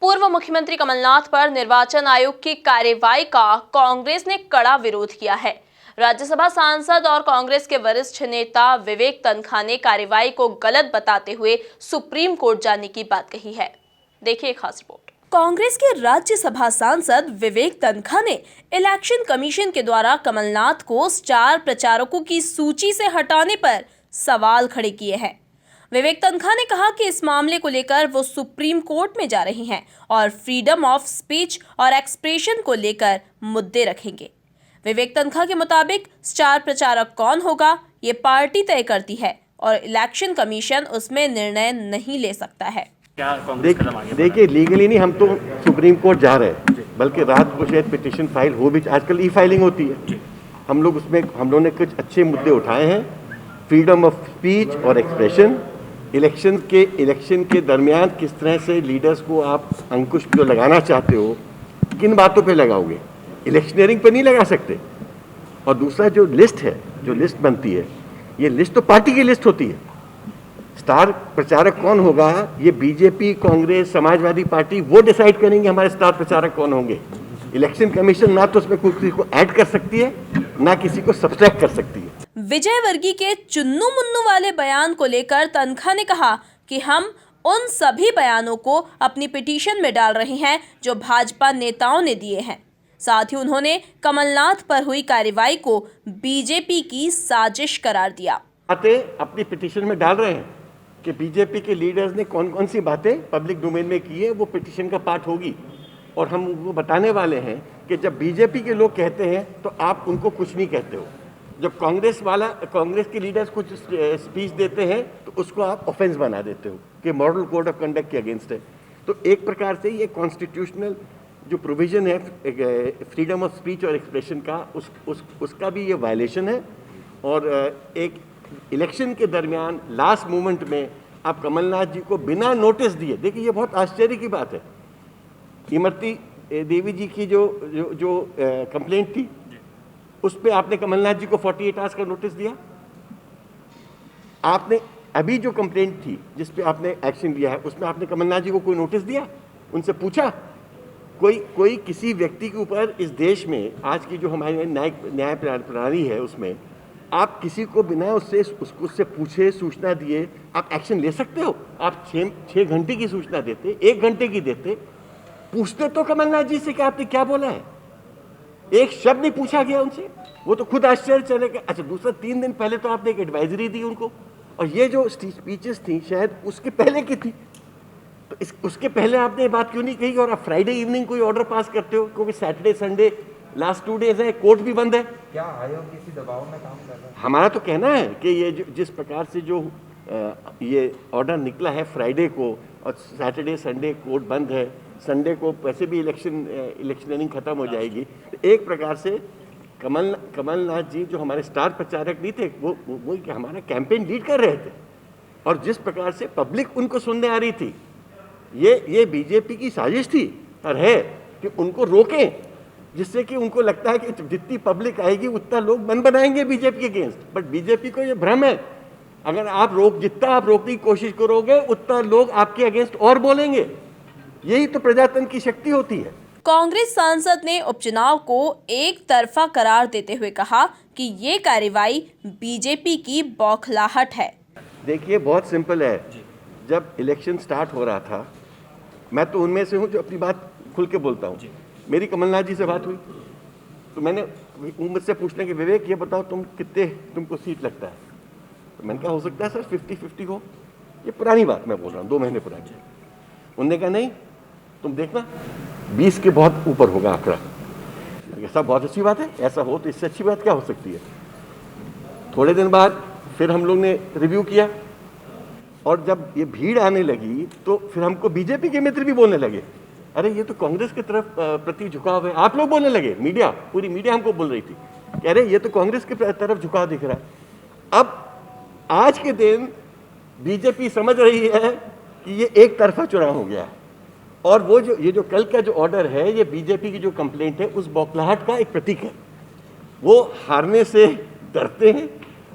पूर्व मुख्यमंत्री कमलनाथ पर निर्वाचन आयोग की कार्रवाई का कांग्रेस ने कड़ा विरोध किया है। राज्यसभा सांसद और कांग्रेस के वरिष्ठ नेता विवेक तन्खा ने कार्रवाई को गलत बताते हुए सुप्रीम कोर्ट जाने की बात कही है। देखिए खास रिपोर्ट। कांग्रेस के राज्यसभा सांसद विवेक तन्खा ने इलेक्शन कमीशन के द्वारा कमलनाथ को स्टार प्रचारकों की सूची से हटाने पर सवाल खड़े किए हैं। विवेक तन्खा ने कहा कि इस मामले को लेकर वो सुप्रीम कोर्ट में जा रही हैं और फ्रीडम ऑफ स्पीच और एक्सप्रेशन को लेकर मुद्दे रखेंगे। विवेक तन्खा के मुताबिक स्टार प्रचारक कौन होगा ये पार्टी तय करती है और इलेक्शन कमीशन उसमें निर्णय नहीं ले सकता है। देखिए लीगली नहीं, हम तो सुप्रीम कोर्ट जा रहे हैं, बल्कि रात को शायद पिटीशन फाइल हो भी, आजकल ई फाइलिंग होती है। हम लोगों ने कुछ अच्छे मुद्दे उठाए हैं, फ्रीडम ऑफ स्पीच और एक्सप्रेशन, इलेक्शन के दरमियान किस तरह से लीडर्स को आप अंकुश जो लगाना चाहते हो, किन बातों पे लगाओगे, इलेक्शनरिंग पे नहीं लगा सकते। और दूसरा जो लिस्ट बनती है, ये लिस्ट तो पार्टी की लिस्ट होती है। स्टार प्रचारक कौन होगा ये बीजेपी, कांग्रेस, समाजवादी पार्टी वो डिसाइड करेंगे हमारे स्टार प्रचारक कौन होंगे। इलेक्शन कमीशन ना तो उसमें किसी को ऐड कर सकती है, ना किसी को सब्सट्रैक्ट कर सकती है। विजय वर्गीय के चुन्नू मुन्नू वाले बयान को लेकर तन्खा ने कहा कि हम उन सभी बयानों को अपनी पिटीशन में डाल रहे हैं जो भाजपा नेताओं ने दिए हैं। साथ ही उन्होंने कमलनाथ पर हुई कार्रवाई को बीजेपी की साजिश करार दिया। बातें अपनी पिटीशन में डाल रहे हैं कि बीजेपी के लीडर्स ने कौन कौन सी बातें पब्लिक डोमेन में की है, वो पिटीशन का पार्ट होगी। और हम वो बताने वाले हैं कि जब बीजेपी के लोग कहते हैं तो आप उनको कुछ नहीं कहते हो। जब कांग्रेस के लीडर्स कुछ स्पीच देते हैं तो उसको आप ऑफेंस बना देते हो कि मॉडल कोड ऑफ कंडक्ट के अगेंस्ट है। तो एक प्रकार से ये कॉन्स्टिट्यूशनल जो प्रोविजन है फ्रीडम ऑफ स्पीच और एक्सप्रेशन का, उसका भी ये वायलेशन है। और एक इलेक्शन के दरमियान लास्ट मोमेंट में आप कमलनाथ जी को बिना नोटिस दिए, देखिए ये बहुत आश्चर्य की बात है। इमरती देवी जी की जो कंप्लेंट थी, उस पर आपने कमलनाथ जी को 48 आवर्स का नोटिस दिया। आपने अभी जो कंप्लेंट थी जिस पे आपने एक्शन लिया है, उसमें आपने कमलनाथ जी को कोई नोटिस दिया, उनसे पूछा? कोई किसी व्यक्ति के ऊपर इस देश में आज की जो हमारी न्याय प्रणाली है, उसमें आप किसी को बिना उससे पूछे, सूचना दिए आप एक्शन ले सकते हो? आप 6 घंटे की सूचना देते, 1 घंटे की देते, पूछते तो कमलनाथ जी से कि आपने क्या बोला है। एक शब्द नहीं पूछा गया उनसे, वो तो खुद आश्चर्य चलेगा। अच्छा, दूसरा 3 दिन पहले तो आपने एक एडवाइजरी दी उनको, और ये जो स्पीचेस थी शायद उसके पहले की थी, तो उसके पहले आपने ये बात क्यों नहीं कही? और आप फ्राइडे इवनिंग कोई ऑर्डर पास करते हो, क्योंकि सैटरडे संडे लास्ट 2 डेज है, कोर्ट भी बंद है। क्या आयोग किसी दबाव में काम कर रहा है? हमारा तो कहना है कि ये जिस प्रकार से जो ये ऑर्डर निकला है फ्राइडे को, और सैटरडे संडे कोर्ट बंद है, संडे को वैसे भी इलेक्शनिंग खत्म हो जाएगी, तो एक प्रकार से कमलनाथ जी जो हमारे स्टार प्रचारक नहीं थे, वो हमारा कैंपेन लीड कर रहे थे। और जिस प्रकार से पब्लिक उनको सुनने आ रही थी, ये बीजेपी की साजिश थी और है कि उनको रोकें, जिससे कि उनको लगता है कि जितनी पब्लिक आएगी उतना लोग मन बनाएंगे बीजेपी के अगेंस्ट। बट बीजेपी को ये भ्रम है, अगर आप जितना आप रोकने की कोशिश करोगे उतना लोग आपके अगेंस्ट और बोलेंगे। यही तो प्रजातंत्र की शक्ति होती है। कांग्रेस सांसद ने उपचुनाव को एक तरफा करार देते हुए कहा कि ये कार्रवाई बीजेपी की बौखलाहट है। देखिए बहुत सिंपल है, जब इलेक्शन स्टार्ट हो रहा था, मैं तो उनमें से हूँ जो अपनी बात खुल के बोलता हूँ। मेरी कमलनाथ जी से बात हुई तो मैंने मुझसे पूछने के, विवेक ये बताओ तुमको सीट लगता है? तो मैंने कहा हो सकता है सर 50-50 हो। ये पुरानी बात मैं बोल रहा हूँ, 2 महीने पुरानी। उन्होंने कहा नहीं, तुम देखना 20 के बहुत ऊपर होगा आंकड़ा। ऐसा बहुत अच्छी बात है, ऐसा हो तो इससे अच्छी बात क्या हो सकती है। थोड़े दिन बाद फिर हम लोग ने रिव्यू किया, और जब ये भीड़ आने लगी तो फिर हमको बीजेपी के मित्र भी बोलने लगे, अरे ये तो कांग्रेस की तरफ प्रति झुकाव है। आप लोग बोलने लगे, पूरी मीडिया हमको बोल रही थी, कह रहे ये तो कांग्रेस की तरफ झुकाव दिख रहा है। अब आज के दिन बीजेपी समझ रही है कि ये एक तरफा चुनाव हो गया है, और वो ये जो कल का जो ऑर्डर है, ये बीजेपी की जो कंप्लेंट है उस बौखलाहट का एक प्रतीक है। वो हारने से डरते हैं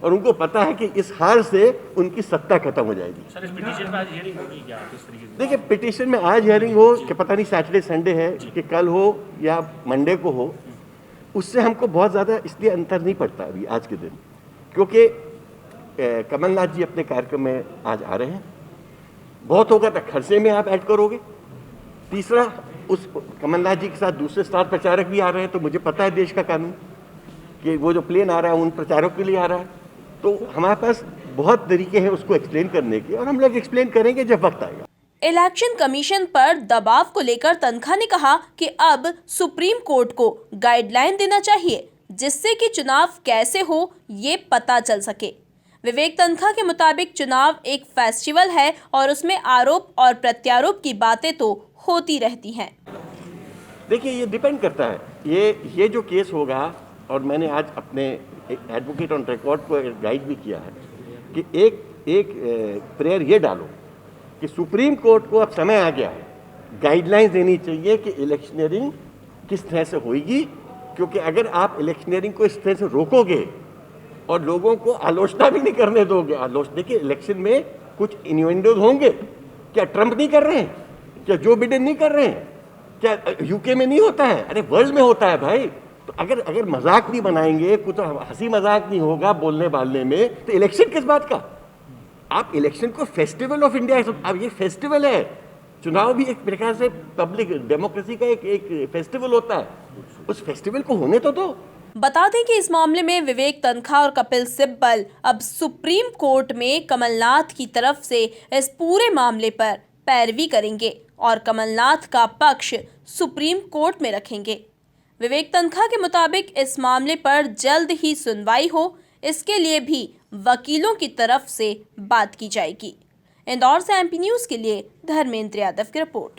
और उनको पता है कि इस हार से उनकी सत्ता खत्म हो जाएगी। सर, इस पिटीशन में आज हियरिंग होगी क्या किस तरीके से? देखिए, पिटीशन में आज हियरिंग हो कि पता नहीं सैटरडे संडे है कि कल हो या मंडे को हो, उससे हमको बहुत ज़्यादा इसलिए अंतर नहीं पड़ता अभी आज के दिन, क्योंकि कमलनाथ जी अपने कार्यक्रम में आज आ रहे हैं। बहुत होगा तो खर्चे में आप ऐड करोगे। तीसरा, उस कमलनाथ जी के साथ दूसरे स्टार प्रचारक भी आ रहे हैं, तो मुझे पता है देश का कानून कि वो जो प्लेन आ रहा है उन प्रचारकों के लिए आ रहा है। तो हमारे पास बहुत तरीके हैं उसको एक्सप्लेन करने के, और हम लोग एक्सप्लेन करेंगे जब वक्त आएगा। इलेक्शन कमीशन पर दबाव को लेकर तनखा ने कहा कि अब सुप्रीम कोर्ट को गाइडलाइन देना चाहिए जिससे कि चुनाव कैसे हो ये पता चल सके। विवेक तनखा के मुताबिक चुनाव एक फेस्टिवल है और उसमें आरोप और प्रत्यारोप की बातें तो होती रहती हैं। देखिए, ये डिपेंड करता है, ये जो केस होगा, और मैंने आज अपने एडवोकेट ऑन रिकॉर्ड को गाइड भी किया है कि एक प्रेयर ये डालो कि सुप्रीम कोर्ट को अब समय आ गया है, गाइडलाइंस देनी चाहिए कि इलेक्शनरिंग किस तरह से होगी, क्योंकि अगर आप इलेक्शनरिंग को इस तरह से रोकोगे और लोगों को आलोचना भी नहीं करने दोगे, आलोचना के इलेक्शन में कुछ इन्वेंडोज होंगे। क्या ट्रंप नहीं कर रहे हैं? क्या जो बिडेन नहीं कर रहे हैं? क्या यूके में नहीं होता है? अरे वर्ल्ड में होता है भाई। तो अगर मजाक नहीं बनाएंगे, कुछ हंसी मजाक नहीं होगा बोलने बालने में, तो इलेक्शन किस बात का? आप इलेक्शन को फेस्टिवल ऑफ इंडिया, अब ये फेस्टिवल है, चुनाव भी एक प्रकार से पब्लिक डेमोक्रेसी का एक फेस्टिवल होता है, उस फेस्टिवल को होने तो दो। बता दें कि इस मामले में विवेक तनखा और कपिल सिब्बल अब सुप्रीम कोर्ट में कमलनाथ की तरफ से इस पूरे मामले पर पैरवी करेंगे और कमलनाथ का पक्ष सुप्रीम कोर्ट में रखेंगे। विवेक तनखा के मुताबिक इस मामले पर जल्द ही सुनवाई हो, इसके लिए भी वकीलों की तरफ से बात की जाएगी। इंदौर से एमपी न्यूज़ के लिए धर्मेंद्र यादव की रिपोर्ट।